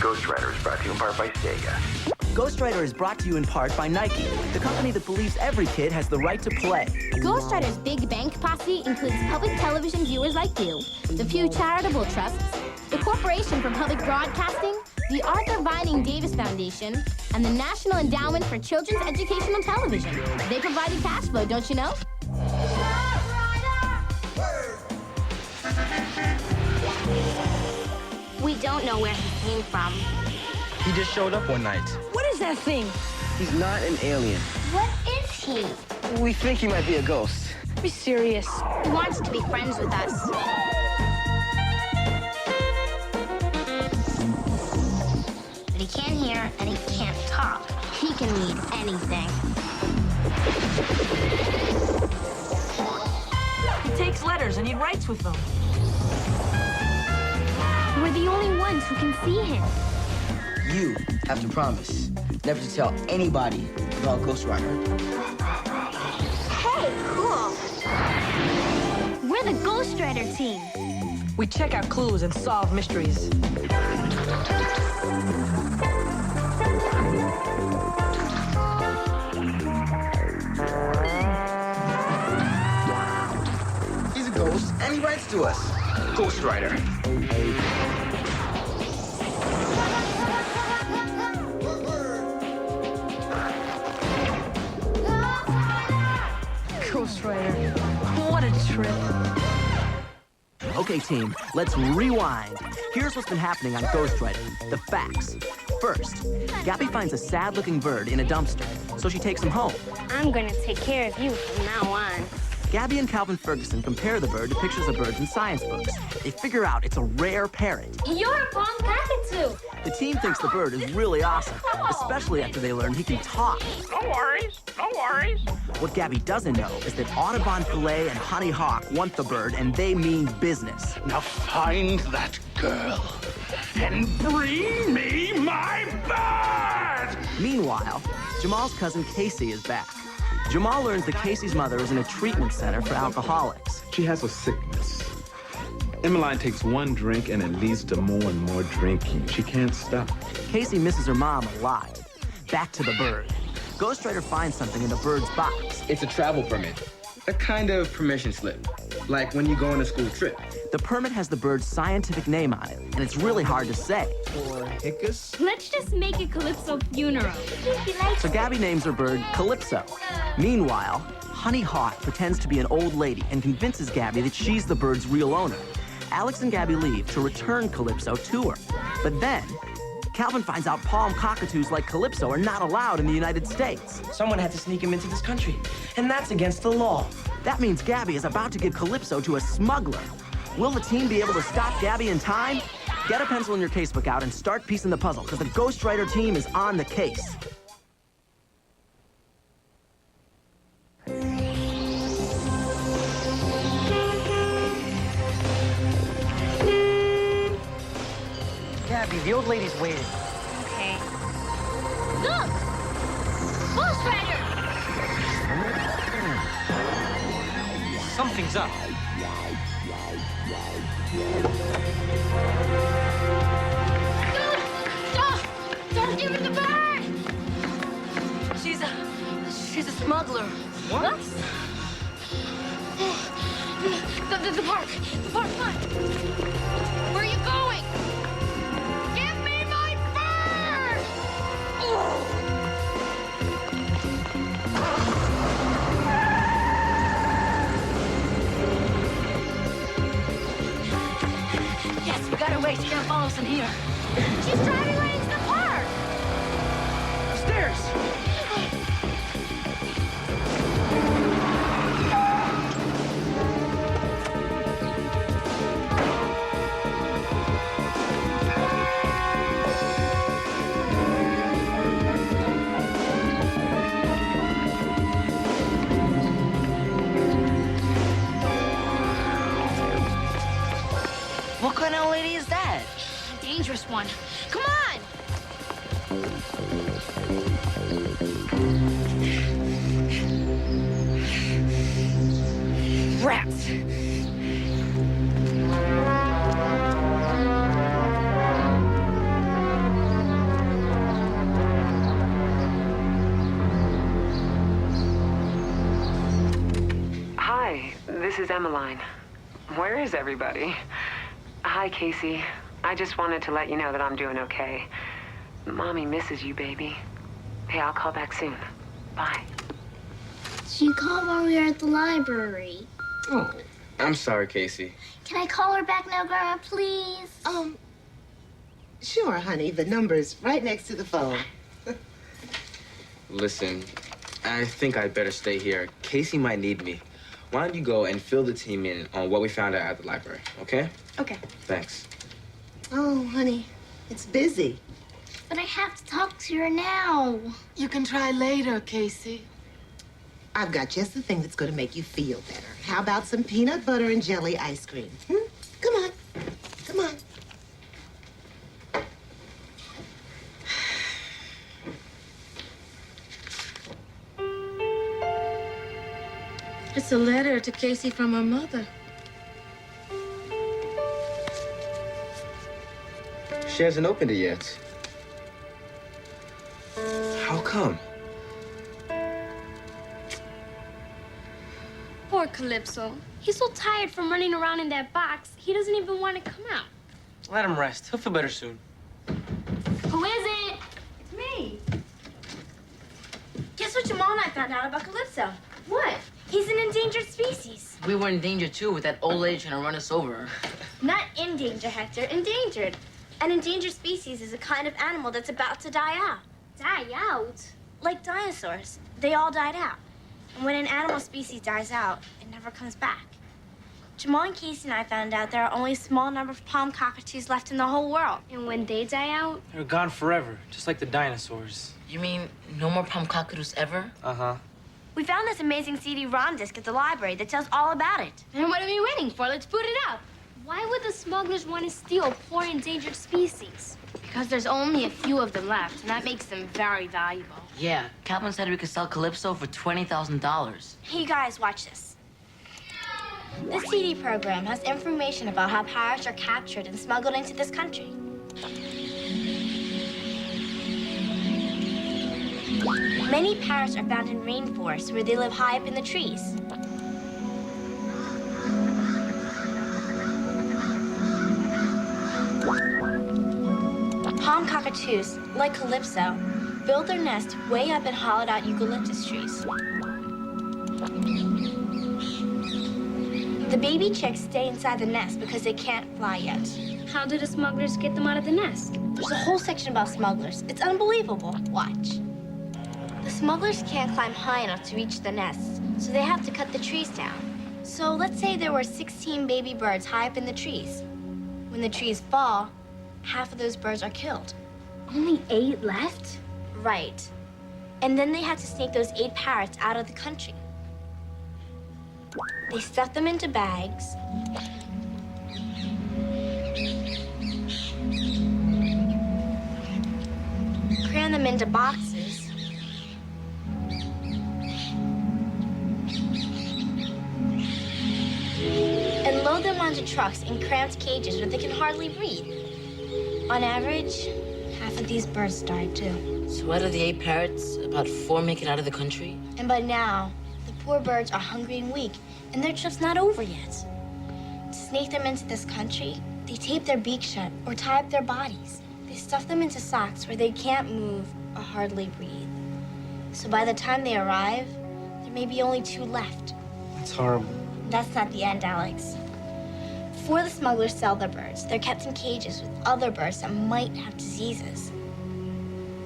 Ghostwriter is brought to you in part by Sega. Ghostwriter is brought to you in part by Nike, the company that believes every kid has the right to play. Ghostwriter's Big Bank Posse includes public television viewers like you, the Pew Charitable Trusts, the Corporation for Public Broadcasting, the Arthur Vining Davis Foundation, and the National Endowment for Children's Educational Television. They provided cash flow, don't you know? We don't know where he came from. He just showed up one night. What is that thing? He's not an alien. What is he? We think he might be a ghost. Be serious. He wants to be friends with us. But he can't hear and he can't talk. He can read anything. He takes letters and he writes with them. We're the only ones who can see him. You have to promise never to tell anybody about Ghostwriter. Hey, cool. We're the Ghostwriter team. We check out clues and solve mysteries. He's a ghost, and he writes to us. Ghostwriter. Ghostwriter. What a trip. Okay, team, let's rewind. Here's what's been happening on Ghostwriter, the facts. First, Gabby finds a sad-looking bird in a dumpster, so she takes him home. I'm gonna take care of you from now on. Gabby and Calvin Ferguson compare the bird to pictures of birds in science books. They figure out it's a rare parrot. You're a palm cockatoo. The team thinks the bird is really awesome, especially after they learn he can talk. No worries, no worries. What Gabby doesn't know is that Audubon Filet and Honey Hawk want the bird, and they mean business. Now find that girl and bring me my bird! Meanwhile, Jamal's cousin Casey is back. Jamal learns that Casey's mother is in a treatment center for alcoholics. She has a sickness. Emmeline takes one drink and it leads to more and more drinking. She can't stop. Casey misses her mom a lot. Back to the bird. Ghostwriter finds something in the bird's box. It's a travel permit. A kind of permission slip. Like when you go on a school trip. The permit has the bird's scientific name on it, and it's really hard to say. Or Hickus? Let's just make it Calypso Funeral. So Gabby names her bird Calypso. Meanwhile, Honey Hawk pretends to be an old lady and convinces Gabby that she's the bird's real owner. Alex and Gabby leave to return Calypso to her. But then, Calvin finds out palm cockatoos like Calypso are not allowed in the United States. Someone had to sneak him into this country, and that's against the law. That means Gabby is about to give Calypso to a smuggler. Will the team be able to stop Gabby in time? Get a pencil in your casebook out and start piecing the puzzle, because the Ghostwriter team is on the case. Gabby, the old lady's waiting. Okay. Look! Ghostwriter! Something's up. Don't give her the bird! She's a smuggler. What? The park! The park, come on! Where are you going? Give me my bird! Yes, we got her way. She can't follow us in here. She's driving right into the park! Upstairs! What kind of lady is that? A dangerous one. Come on! Rats! is Emmeline. Where is everybody? Hi, Casey. I just wanted to let you know that I'm doing okay. Mommy misses you, baby. Hey, I'll call back soon. Bye. She called while we were at the library. Oh, I'm sorry, Casey. Can I call her back now, Grandma, please? Sure, honey. The number's right next to the phone. Listen, I think I'd better stay here. Casey might need me. Why don't you go and fill the team in on what we found out at the library, okay? Okay. Thanks. Oh, honey, it's busy. But I have to talk to her now. You can try later, Casey. I've got just the thing that's going to make you feel better. How about some peanut butter and jelly ice cream? Come on. Come on. It's a letter to Casey from her mother. She hasn't opened it yet. How come? Poor Calypso. He's so tired from running around in that box, he doesn't even want to come out. Let him rest. He'll feel better soon. Who is it? It's me. Guess what Jamal and I found out about Calypso? What? He's an endangered species. We were in danger, too, with that old lady trying to run us over. Not in danger, Hector. Endangered. An endangered species is a kind of animal that's about to die out. Die out? Like dinosaurs. They all died out. And when an animal species dies out, it never comes back. Jamal and Casey and I found out there are only a small number of palm cockatoos left in the whole world. And when they die out... They're gone forever, just like the dinosaurs. You mean no more palm cockatoos ever? Uh-huh. We found this amazing CD-ROM disc at the library that tells all about it. And what are we waiting for? Let's boot it up. Why would the smugglers want to steal poor endangered species? Because there's only a few of them left, and that makes them very valuable. Yeah, Calvin said we could sell Calypso for $20,000. Hey, you guys, watch this. This CD program has information about how pirates are captured and smuggled into this country. Many parrots are found in rainforests where they live high up in the trees. Palm cockatoos, like Calypso, build their nest way up in hollowed-out eucalyptus trees. The baby chicks stay inside the nest because they can't fly yet. How do the smugglers get them out of the nest? There's a whole section about smugglers. It's unbelievable. Watch. The smugglers can't climb high enough to reach the nests, so they have to cut the trees down. So let's say there were 16 baby birds high up in the trees. When the trees fall, half of those birds are killed. Only 8 left? Right. And then they have to sneak those 8 parrots out of the country. They stuff them into bags. Cram them into boxes. And load them onto trucks in cramped cages where they can hardly breathe. On average, half of these birds died too. So out of the 8 parrots, about 4 make it out of the country? And by now, the poor birds are hungry and weak, and their trip's not over yet. To sneak them into this country, they tape their beaks shut or tie up their bodies. They stuff them into socks where they can't move or hardly breathe. So by the time they arrive, there may be only 2 left. That's horrible. That's not the end, Alex. Before the smugglers sell their birds, they're kept in cages with other birds that might have diseases.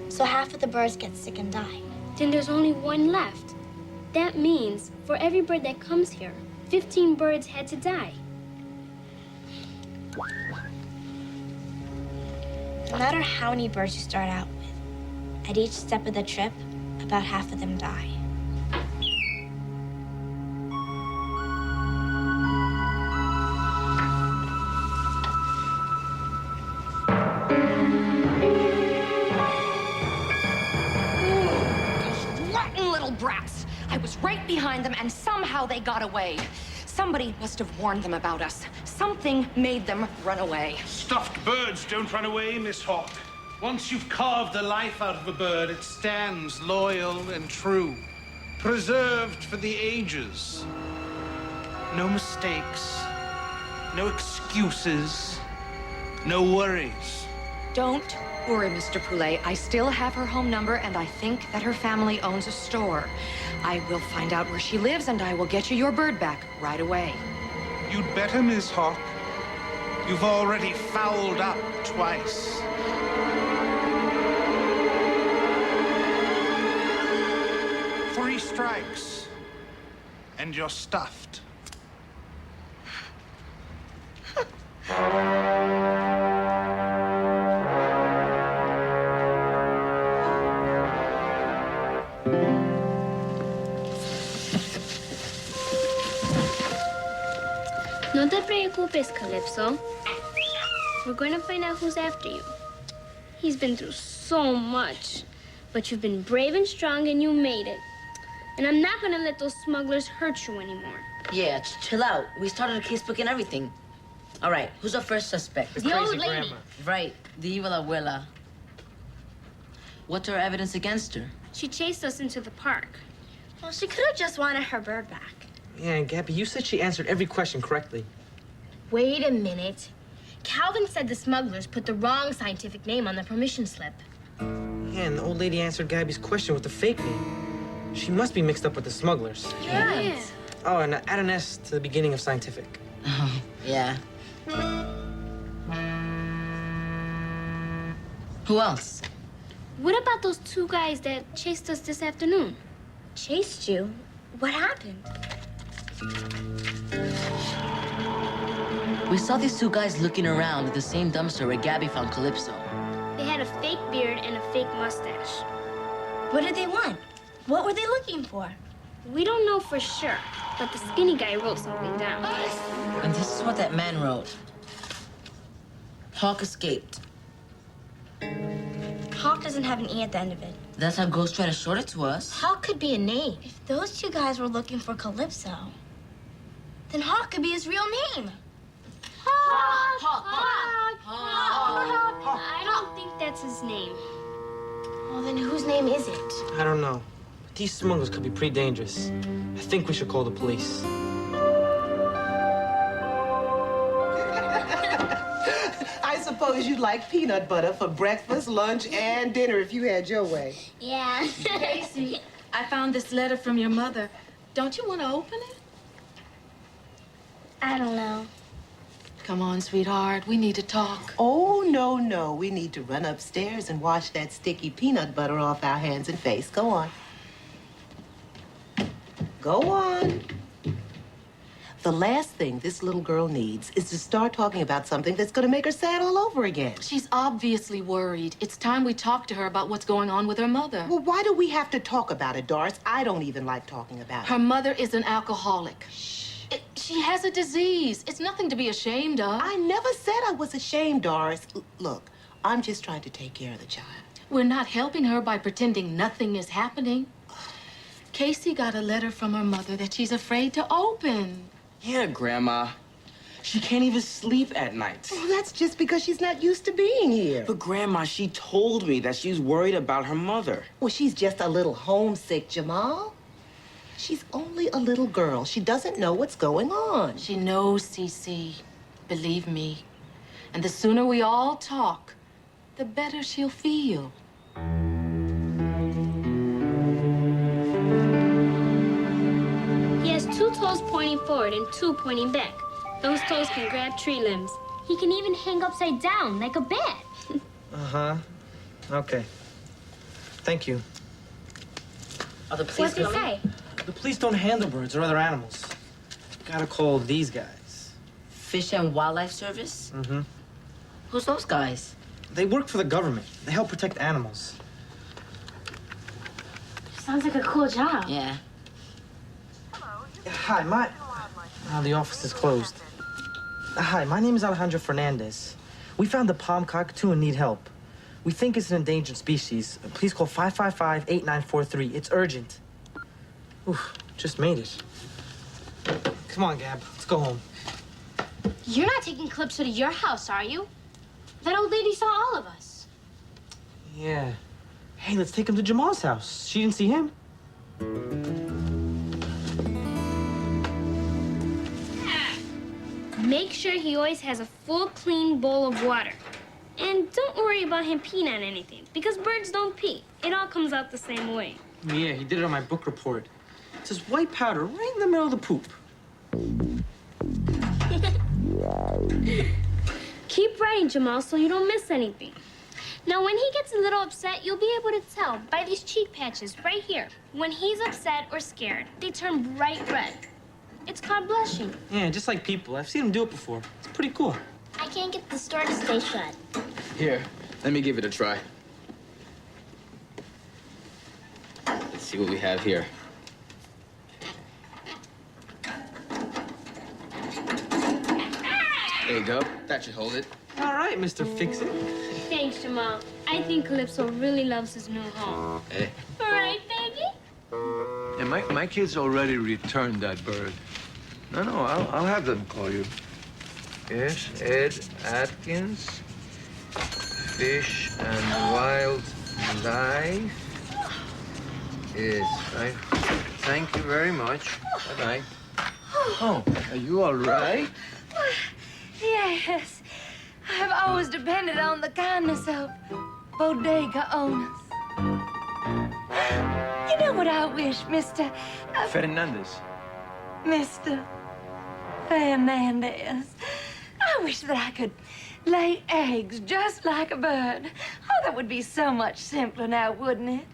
So half of the birds get sick and die. Then there's only 1 left. That means for every bird that comes here, 15 birds had to die. No matter how many birds you start out with, at each step of the trip, about half of them die. Brats. I was right behind them, and somehow they got away. Somebody must have warned them about us. Something made them run away. Stuffed birds don't run away, Miss Hawk. Once you've carved the life out of a bird, it stands loyal and true, preserved for the ages. No mistakes. No excuses. No worries. Don't worry, Mr. Poulet. I still have her home number, and I think that her family owns a store. I will find out where she lives, and I will get you your bird back right away. You'd better, Miss Hawk. You've already fouled up twice. 3 strikes, and you're stuffed. No te preocupes, Calypso. We're going to find out who's after you. He's been through so much, but you've been brave and strong and you made it. And I'm not going to let those smugglers hurt you anymore. Yeah, chill out. We started a casebook and everything. All right, who's our first suspect? The old lady. Right, the evil abuela. What's our evidence against her? She chased us into the park. Well, she could have just wanted her bird back. Yeah, and Gabby, you said she answered every question correctly. Wait a minute. Calvin said the smugglers put the wrong scientific name on the permission slip. Yeah, and the old lady answered Gabby's question with the fake name. She must be mixed up with the smugglers. Yeah. Oh, and add an S to the beginning of scientific. Yeah. Who else? What about those 2 guys that chased us this afternoon? Chased you? What happened? We saw these 2 guys looking around at the same dumpster where Gabby found Calypso. They had a fake beard and a fake mustache. What did they want? What were they looking for? We don't know for sure, but the skinny guy wrote something down. And this is what that man wrote. Hawk escaped. Hawk doesn't have an E at the end of it. That's how Ghostwriter showed it to us. Hawk could be a name. If those 2 guys were looking for Calypso, then Hawk could be his real name. Hawk! I don't think that's his name. Well, then whose name is it? I don't know. But these smugglers could be pretty dangerous. I think we should call the police. I suppose you'd like peanut butter for breakfast, lunch, and dinner if you had your way. Yeah. Casey, I found this letter from your mother. Don't you want to open it? I don't know. Come on, sweetheart. We need to talk. Oh, no. We need to run upstairs and wash that sticky peanut butter off our hands and face. Go on. Go on. The last thing this little girl needs is to start talking about something that's going to make her sad all over again. She's obviously worried. It's time we talk to her about what's going on with her mother. Well, why do we have to talk about it, Doris? I don't even like talking about it. Her mother is an alcoholic. She has a disease. It's nothing to be ashamed of. I never said I was ashamed, Doris. Look, I'm just trying to take care of the child. We're not helping her by pretending nothing is happening. Casey got a letter from her mother that she's afraid to open. Yeah, Grandma. She can't even sleep at night. Well, that's just because she's not used to being here. But Grandma, she told me that she's worried about her mother. Well, she's just a little homesick, Jamal. She's only a little girl. She doesn't know what's going on. She knows, Cece. Believe me. And the sooner we all talk, the better she'll feel. He has 2 toes pointing forward and 2 pointing back. Those toes can grab tree limbs. He can even hang upside down like a bat. Uh-huh. Okay. Thank you. Are the police What's he coming? say? The police don't handle birds or other animals. Gotta call these guys. Fish and Wildlife Service? Mm-hmm. Who's those guys? They work for the government. They help protect animals. Sounds like a cool job. Yeah. Hi, the office is closed. Hi, my name is Alejandro Fernandez. We found the palm cockatoo and need help. We think it's an endangered species. Please call 555-8943. It's urgent. Oof, just made it. Come on, Gab. Let's go home. You're not taking Calypso to your house, are you? That old lady saw all of us. Yeah. Hey, let's take him to Jamal's house. She didn't see him. Make sure he always has a full, clean bowl of water. And don't worry about him peeing on anything, because birds don't pee. It all comes out the same way. Yeah, he did it on my book report. It says white powder right in the middle of the poop. Keep writing, Jamal, so you don't miss anything. Now, when he gets a little upset, you'll be able to tell by these cheek patches right here. When he's upset or scared, they turn bright red. It's called blushing. Yeah, just like people. I've seen him do it before. It's pretty cool. I can't get the store to stay shut. Here, let me give it a try. Let's see what we have here. There you go. That should hold it. All right, Mr. Fix-It. Thanks, Jamal. I think Calypso really loves his new home. Hey. All right, baby? And my kids already returned that bird. No, I'll have them call you. Yes, Ed Atkins, Fish and Wildlife. Yes, thank you very much. Bye-bye. Oh, are you all right? Yes. I've always depended on the kindness of bodega owners. You know what I wish, Mr. Fernandez. Mr. Fernandez. I wish that I could lay eggs just like a bird. Oh, that would be so much simpler now, wouldn't it?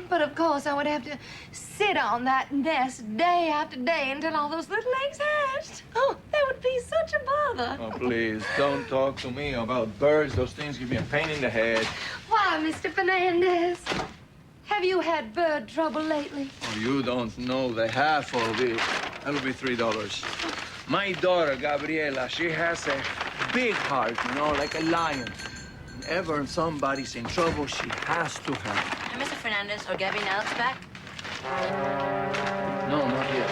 But of course, I would have to sit on that nest day after day until all those little eggs hatched. Oh, that would be such a bother. Oh, please, don't talk to me about birds. Those things give me a pain in the head. Why, Mr. Fernandez? Have you had bird trouble lately? Oh, you don't know the half of it. That'll be $3. My daughter, Gabriela, she has a big heart, you know, like a lion. Whenever somebody's in trouble, she has to help. And Mr. Fernandez or Gabby and Alex back? No, not yet.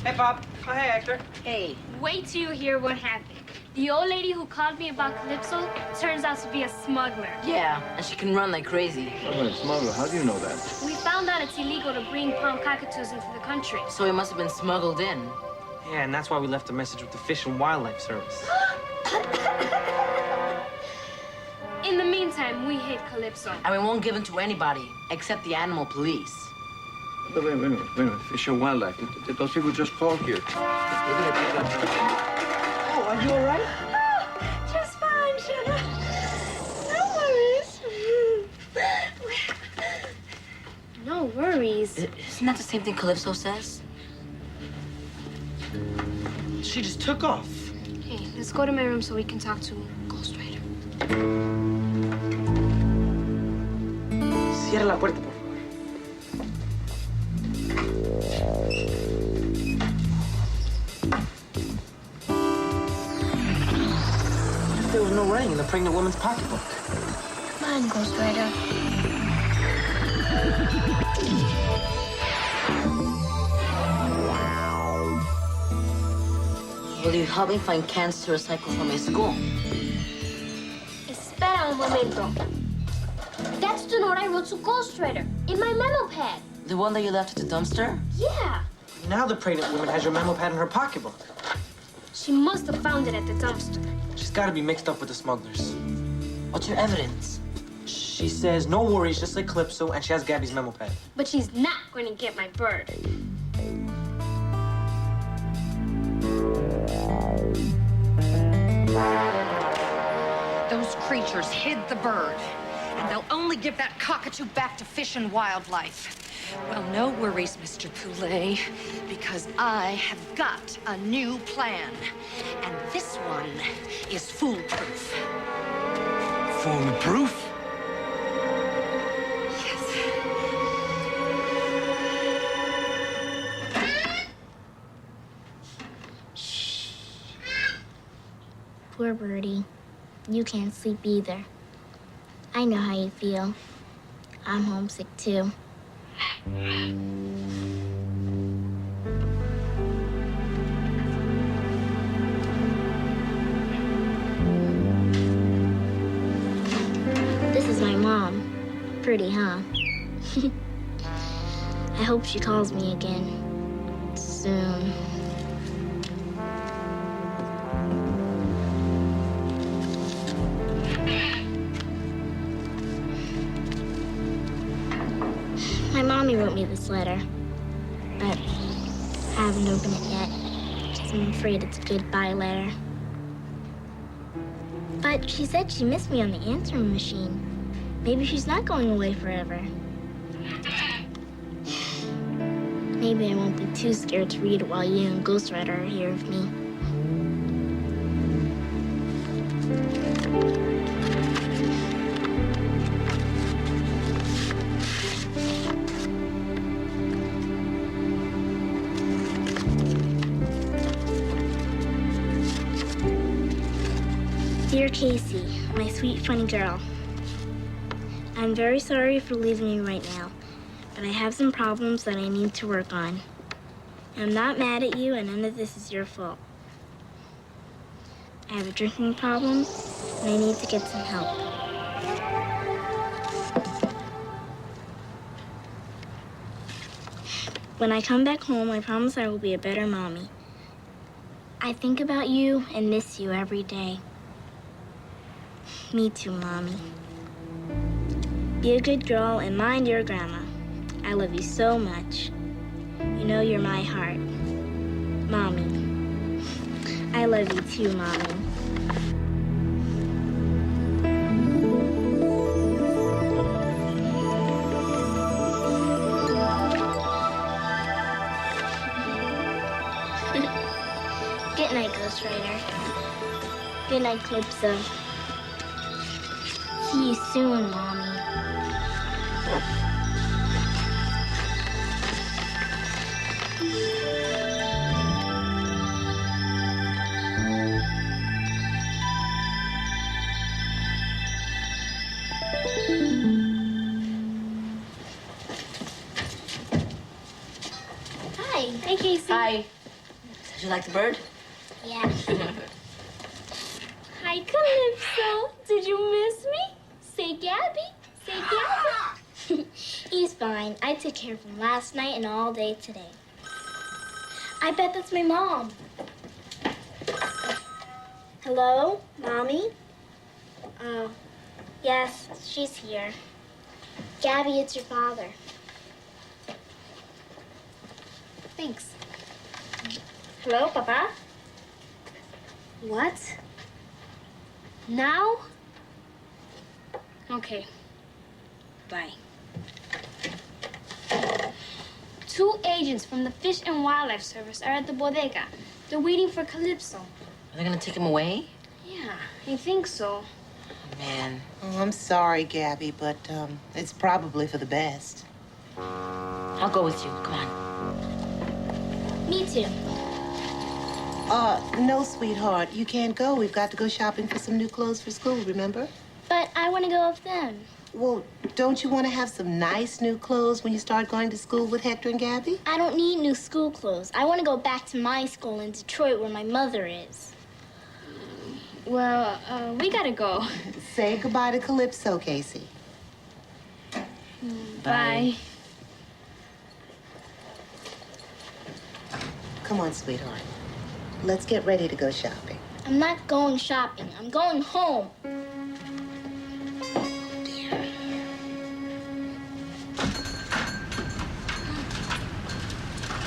Hey, Pop. Oh, hey, Hector. Hey. Wait till you hear what happened. The old lady who called me about Calypso turns out to be a smuggler. Yeah, and she can run like crazy. Wait a minute, smuggler, how do you know that? We found out it's illegal to bring palm cockatoos into the country. So he must have been smuggled in. Yeah, and that's why we left a message with the Fish and Wildlife Service. In the meantime, we hid Calypso. And we won't give him to anybody except the animal police. Wait a minute. Fish and Wildlife. Those people just called here. They're gonna take that. Oh, are you all right? Oh, just fine, sugar. No worries. No worries. Isn't that the same thing Calypso says? She just took off. Hey, let's go to my room so we can talk to Ghostwriter. Cierra la puerta, por favor. There was no writing in the pregnant woman's pocketbook. Come on, Ghostwriter. Will you help me find cans to recycle from my school? Espera un momento. That's the note I wrote to Ghostwriter in my memo pad. The one that you left at the dumpster? Yeah. Now the pregnant woman has your memo pad in her pocketbook. She must have found it at the dumpster. She's got to be mixed up with the smugglers. What's your evidence? She says no worries, just like Calypso, and she has Gabby's memo pad. But she's not going to get my bird. Those creatures hid the bird, and they'll only give that cockatoo back to Fish and Wildlife. Well, no worries, Mr. Poulet, because I have got a new plan, and this one is foolproof. Foolproof? Poor birdie. You can't sleep either. I know how you feel. I'm homesick too. This is my mom. Pretty, huh? I hope she calls me again soon. wrote me this letter, but I haven't opened it yet. I'm afraid it's a goodbye letter. But she said she missed me on the answering machine. Maybe she's not going away forever. Maybe I won't be too scared to read it while you and Ghostwriter are here with me. Dear Casey, my sweet, funny girl. I'm very sorry for leaving you right now, but I have some problems that I need to work on. I'm not mad at you, and none of this is your fault. I have a drinking problem, and I need to get some help. When I come back home, I promise I will be a better mommy. I think about you and miss you every day. Me too, Mommy. Be a good girl and mind your grandma. I love you so much. You know you're my heart. Mommy. I love you too, Mommy. Good night, Ghostwriter. Good night, Calypso. See you soon, Mommy. Hi. Hey, Casey. Hi. Did you like the bird? Yeah. Hi, Calypso. Did you miss me? Say Gabby. Say Gabby. He's fine. I took care of him last night and all day today. I bet that's my mom. Hello, Mommy? Oh, yes, she's here. Gabby, it's your father. Thanks. Hello, Papa? What? Now? Okay. Bye. 2 agents from the Fish and Wildlife Service are at the bodega. They're waiting for Calypso. Are they gonna take him away? Yeah, I think so. Oh, man. Oh, I'm sorry, Gabby, but it's probably for the best. I'll go with you. Come on. Me too. No, sweetheart. You can't go. We've got to go shopping for some new clothes for school, remember? But I want to go with them. Well, don't you want to have some nice new clothes when you start going to school with Hector and Gabby? I don't need new school clothes. I want to go back to my school in Detroit where my mother is. Well, we gotta go. Say goodbye to Calypso, Casey. Bye. Come on, sweetheart. Let's get ready to go shopping. I'm not going shopping. I'm going home.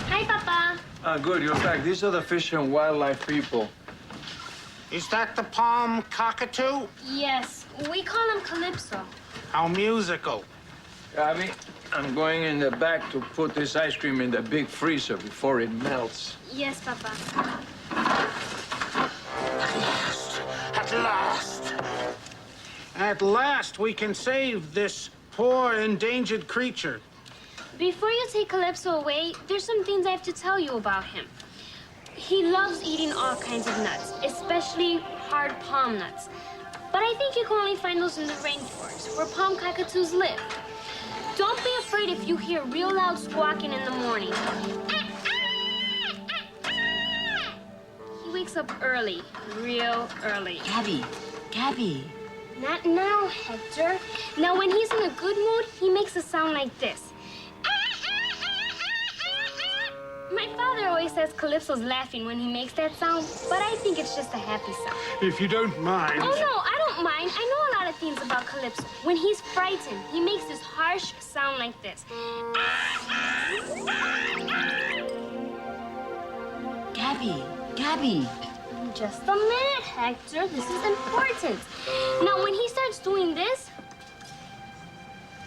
Hi, Papa. Good, you're back. These are the Fish and Wildlife people. Is that the palm cockatoo? Yes, we call him Calypso. How musical. Gabby, I'm going in the back to put this ice cream in the big freezer before it melts. Yes, Papa. At last. At last, we can save this poor, endangered creature. Before you take Calypso away, there's some things I have to tell you about him. He loves eating all kinds of nuts, especially hard palm nuts. But I think you can only find those in the rainforest, where palm cockatoos live. Don't be afraid if you hear real loud squawking in the morning. He wakes up early, real early. Gabby. Not now, Hector. Now, when he's in a good mood, he makes a sound like this. My father always says Calypso's laughing when he makes that sound, but I think it's just a happy sound. If you don't mind. Oh, no, I don't don't mind. I know a lot of things about Calypso. When he's frightened, he makes this harsh sound like this. Gabby. Just a minute, Hector. This is important. Now, when he starts doing this,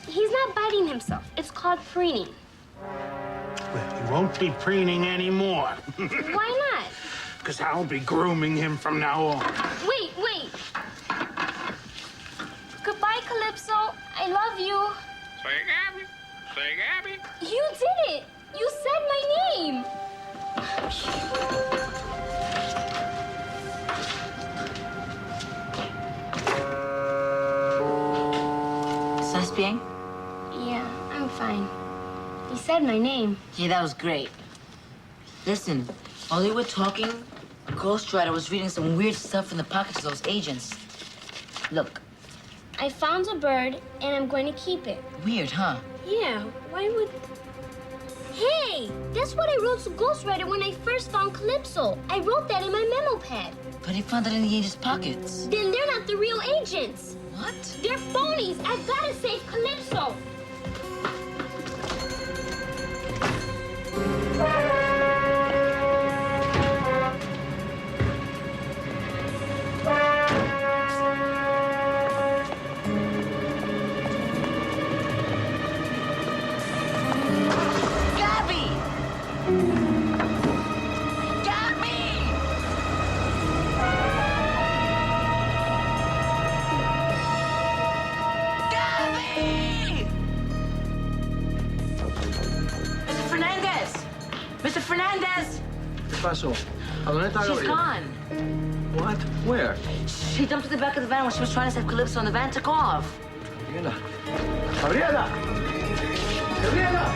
he's not biting himself. It's called preening. Well, he won't be preening anymore. Why not? Because I'll be grooming him from now on. Wait. Goodbye, Calypso. I love you. Say Gabby. Say Gabby. You did it. You said my name. ¿Estás bien? Yeah, I'm fine. He said my name. Yeah, that was great. Listen, while we were talking, Ghostwriter was reading some weird stuff in the pockets of those agents. Look. I found a bird, and I'm going to keep it. Weird, huh? Yeah, why would... Hey, that's what I wrote to Ghostwriter when I first found Calypso. I wrote that in my memo pad. But he found it in the agent's pockets. Then they're not the real agents. What? They're phonies. I've got to save Calypso. Mr. Fernandez! ¿Qué pasó? ¿A dónde está She's Gabriela? gone. What? Where? She dumped at the back of the van when she was trying to save Calypso, and the van took off. Gabriela. Gabriela! Gabriela!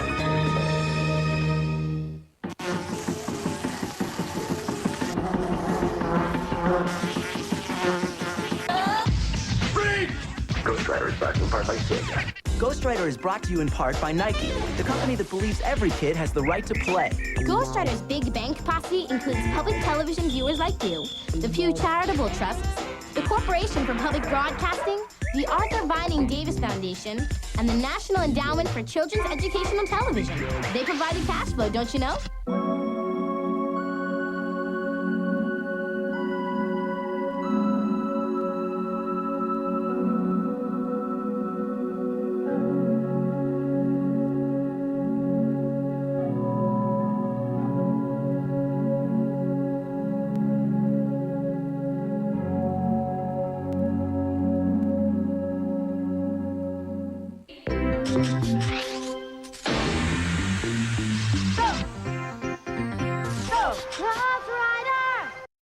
Ghostwriter is brought to you in part by Sega. Ghostwriter is brought to you in part by Nike, the company that believes every kid has the right to play. Ghostwriter's Big Bank Posse includes public television viewers like you, the Pew Charitable Trusts, the Corporation for Public Broadcasting, the Arthur Vining Davis Foundation, and the National Endowment for Children's Education on Television. They provide the cash flow, don't you know?